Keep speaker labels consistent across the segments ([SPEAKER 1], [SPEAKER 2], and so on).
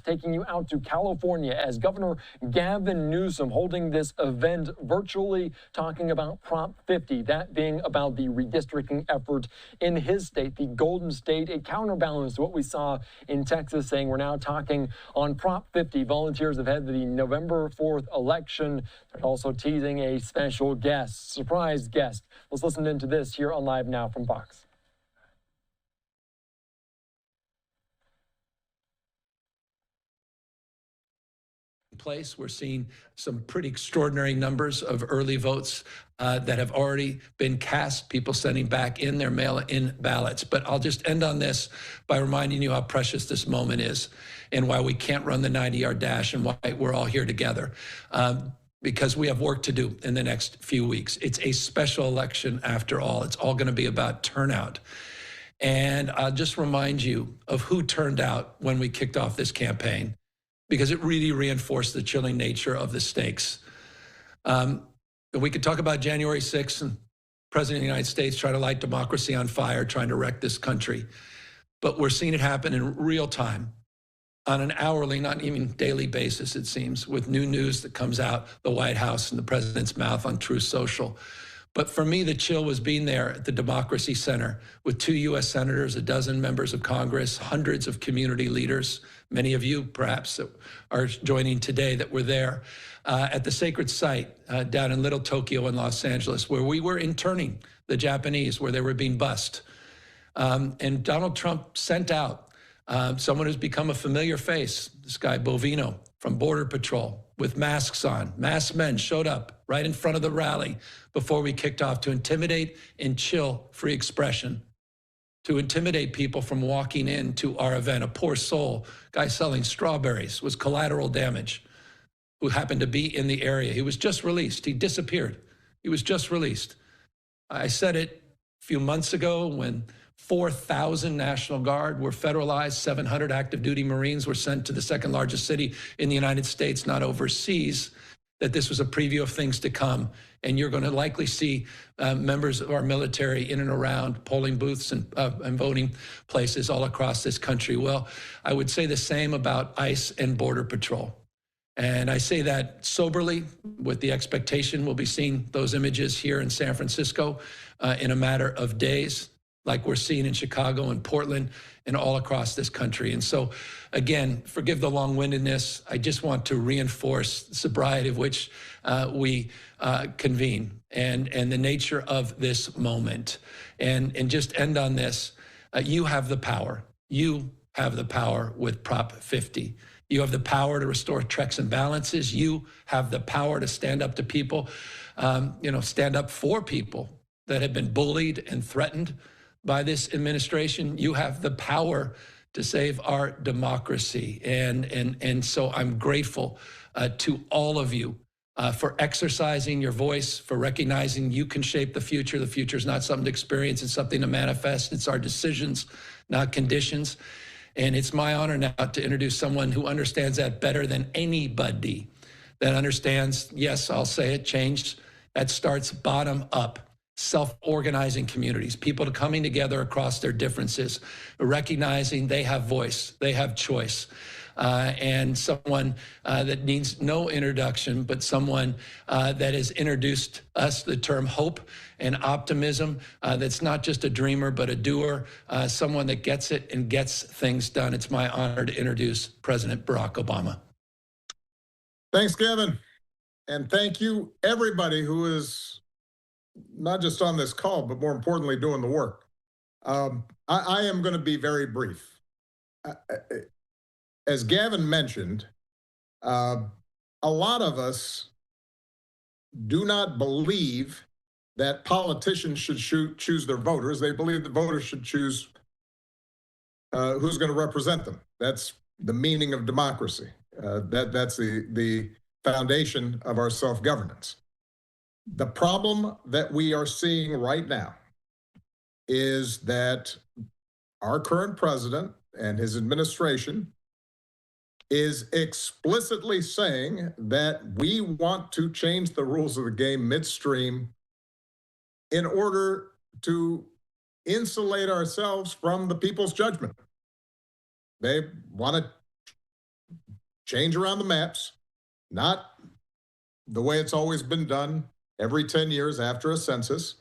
[SPEAKER 1] first, taking you out to California as Governor Gavin Newsom holding this event virtually, talking about Prop 50, that being about the redistricting effort in his state, the Golden State, a counterbalance to what we saw in Texas, saying we're now talking on Prop 50. Volunteers have had the November 4th election. They're also teasing a special guest, surprise guest. Let's listen into this here on Live Now from Fox.
[SPEAKER 2] Place. We're seeing some pretty extraordinary numbers of early votes that have already been cast, people sending back in their mail-in ballots. But I'll just end on this by reminding you how precious this moment is and why we can't run the 90-yard dash and why we're all here together. Because we have work to do in the next few weeks. It's a special election after all. It's all going to be about turnout. And I'll just remind you of who turned out when we kicked off this campaign, because it really reinforced the chilling nature of the stakes. We could talk about January 6th and President of the United States trying to light democracy on fire, trying to wreck this country. But we're seeing it happen in real time, on an hourly, not even daily basis, it seems, with new news that comes out the White House and the president's mouth on Truth Social. But for me, the chill was being there at the Democracy Center with 2 U.S. senators, a dozen members of Congress, hundreds of community leaders, many of you perhaps that are joining today that were there, at the sacred site down in Little Tokyo in Los Angeles, where we were interning the Japanese, where they were being bussed. And Donald Trump sent out someone who's become a familiar face, this guy Bovino from Border Patrol, with masks on. Masked men showed up right in front of the rally before we kicked off to intimidate and chill free expression, to intimidate people from walking into our event. A poor soul, guy selling strawberries, was collateral damage, who happened to be in the area. He was just released. He disappeared. He was just released. I said it a few months ago when 4,000 National Guard were federalized, 700 active duty Marines were sent to the second largest city in the United States, not overseas, that this was a preview of things to come. And you're going to likely see members of our military in and around polling booths and voting places all across this country. Well, I would say the same about ICE and Border Patrol. And I say that soberly with the expectation we'll be seeing those images here in San Francisco in a matter of days, like we're seeing in Chicago and Portland and all across this country. And so, again, forgive the long-windedness. I just want to reinforce the sobriety of which we convene and the nature of this moment. And just end on this. You have the power. You have the power with Prop 50. You have the power to restore checks and balances. You have the power to stand up to people, stand up for people that have been bullied and threatened by this administration. You have the power to save our democracy. And so I'm grateful to all of you for exercising your voice, for recognizing you can shape the future. The future is not something to experience, it's something to manifest. It's our decisions, not conditions. And it's my honor now to introduce someone who understands that better than anybody, that understands, yes, I'll say it, change that starts bottom up. Self-organizing communities, people coming together across their differences, recognizing they have voice, they have choice, and someone that needs no introduction, but someone that has introduced us the term hope and optimism, that's not just a dreamer, but a doer, someone that gets it and gets things done. It's my honor to introduce President Barack Obama.
[SPEAKER 3] Thanks, Gavin. And thank you, everybody who is not just on this call, but more importantly, doing the work. I am going to be very brief. As Gavin mentioned, a lot of us do not believe that politicians should choose their voters. They believe the voters should choose who's going to represent them. That's the meaning of democracy. That's the foundation of our self-governance. The problem that we are seeing right now is that our current president and his administration is explicitly saying that we want to change the rules of the game midstream in order to insulate ourselves from the people's judgment. They want to change around the maps, not the way it's always been done every 10 years after a census.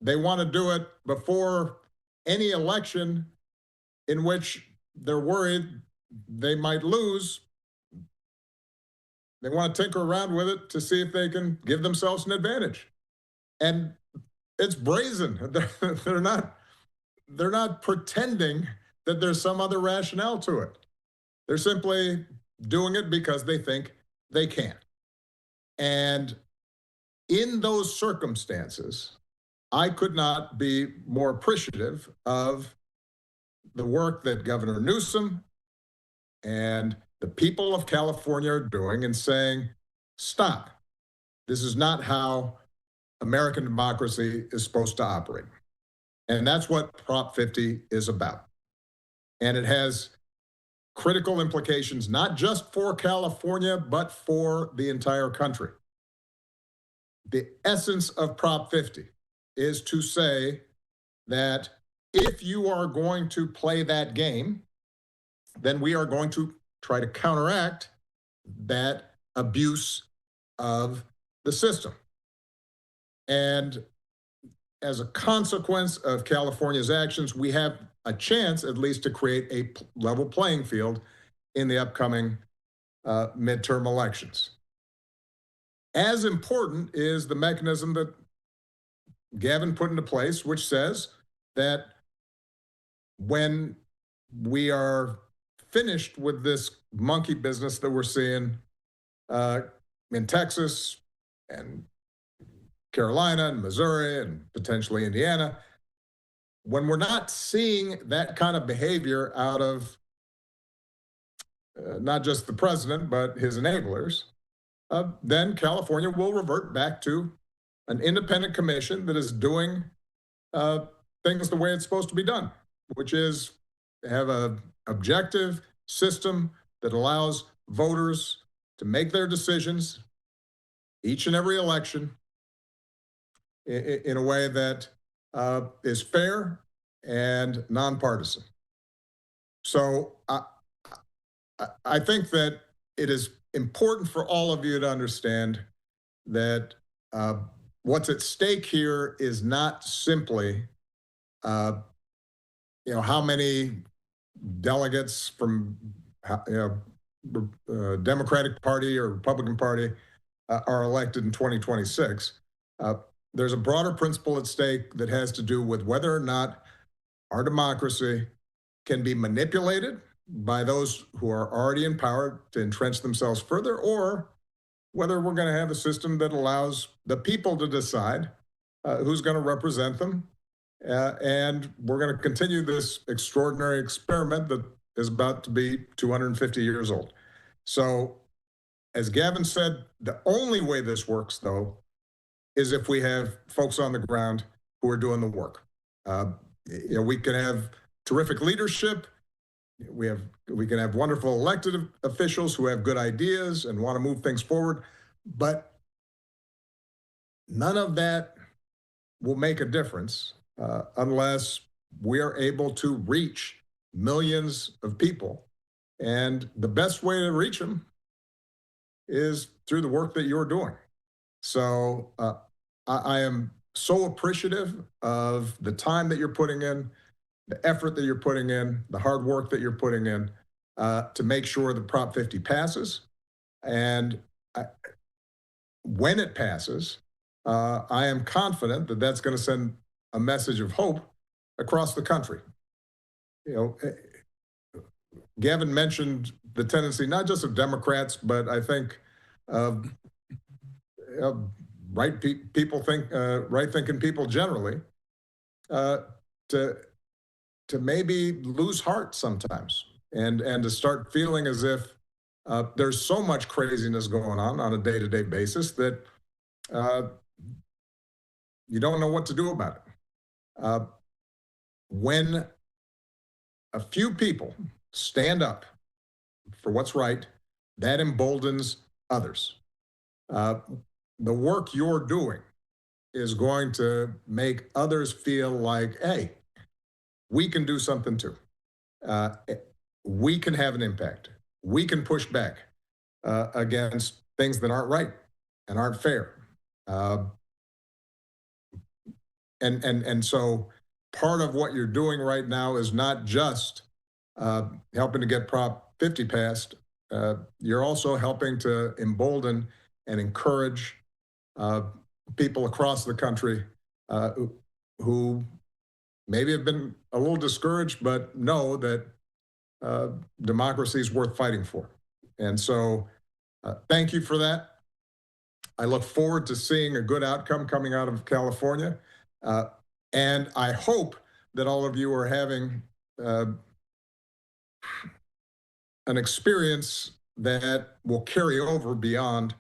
[SPEAKER 3] They want to do it before any election in which they're worried they might lose. They want to tinker around with it to see if they can give themselves an advantage. And it's brazen. They're not pretending that there's some other rationale to it. They're simply doing it because they think they can. And in those circumstances, I could not be more appreciative of the work that Governor Newsom and the people of California are doing and saying, stop. This is not how American democracy is supposed to operate. And that's what Prop 50 is about. And it has critical implications, not just for California, but for the entire country. The essence of Prop 50 is to say that if you are going to play that game, then we are going to try to counteract that abuse of the system. And as a consequence of California's actions, we have a chance at least to create a level playing field in the upcoming midterm elections. As important is the mechanism that Gavin put into place, which says that when we are finished with this monkey business that we're seeing in Texas and Carolina and Missouri and potentially Indiana, when we're not seeing that kind of behavior out of not just the president, but his enablers, then California will revert back to an independent commission that is doing things the way it's supposed to be done, which is have an objective system that allows voters to make their decisions each and every election in a way that is fair and nonpartisan. So I think that it is important for all of you to understand that what's at stake here is not simply, how many delegates from Democratic Party or Republican Party are elected in 2026. There's a broader principle at stake that has to do with whether or not our democracy can be manipulated by those who are already in power to entrench themselves further, or whether we're going to have a system that allows the people to decide who's going to represent them. And we're going to continue this extraordinary experiment that is about to be 250 years old. So, as Gavin said, the only way this works, though, is if we have folks on the ground who are doing the work. We can have terrific leadership. We can have wonderful elected officials who have good ideas and want to move things forward, but none of that will make a difference unless we are able to reach millions of people. And the best way to reach them is through the work that you're doing. So I am so appreciative of the time that you're putting in, the effort that you're putting in, the hard work that you're putting in to make sure that Prop 50 passes. And when it passes, I am confident that that's going to send a message of hope across the country. Gavin mentioned the tendency, not just of Democrats, but I think right-thinking people generally, to maybe lose heart sometimes and to start feeling as if there's so much craziness going on a day-to-day basis that you don't know what to do about it. When a few people stand up for what's right, that emboldens others. The work you're doing is going to make others feel like, hey, we can do something too. We can have an impact. we can push back against things that aren't right and aren't fair. And so part of what you're doing right now is not just helping to get Prop 50 passed. You're also helping to embolden and encourage people across the country who maybe have been a little discouraged, but know that democracy is worth fighting for. And so thank you for that. I look forward to seeing a good outcome coming out of California. And I hope that all of you are having an experience that will carry over beyond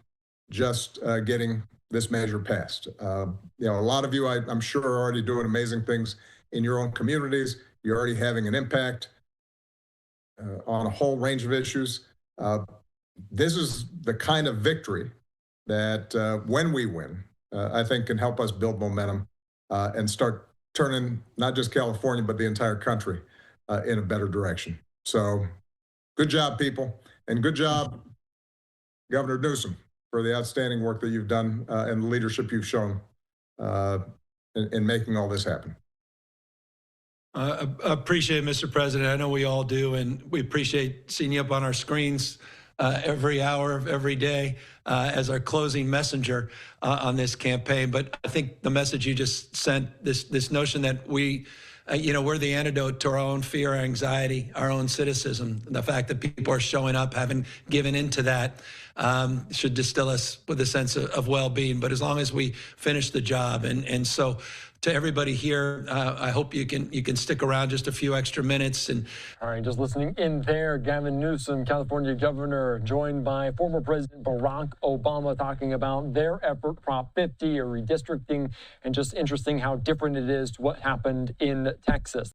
[SPEAKER 3] just getting this measure passed. A lot of you, I'm sure, are already doing amazing things in your own communities. You're already having an impact on a whole range of issues. This is the kind of victory that when we win, I think can help us build momentum and start turning not just California, but the entire country in a better direction. So good job, people. And good job, Governor Newsom, for the outstanding work that you've done and the leadership you've shown in making all this happen.
[SPEAKER 2] I appreciate it, Mr. President. I know we all do, and we appreciate seeing you up on our screens every hour of every day as our closing messenger on this campaign. But I think the message you just sent, this notion that we're the antidote to our own fear, our anxiety, our own cynicism. The fact that people are showing up, haven't given into that, should distill us with a sense of well-being. But as long as we finish the job, and so to everybody here, I hope you can stick around just a few extra minutes. And
[SPEAKER 1] all right, just listening in there, Gavin Newsom, California governor, joined by former President Barack Obama, talking about their effort, Prop 50, or redistricting, and just interesting how different it is to what happened in Texas.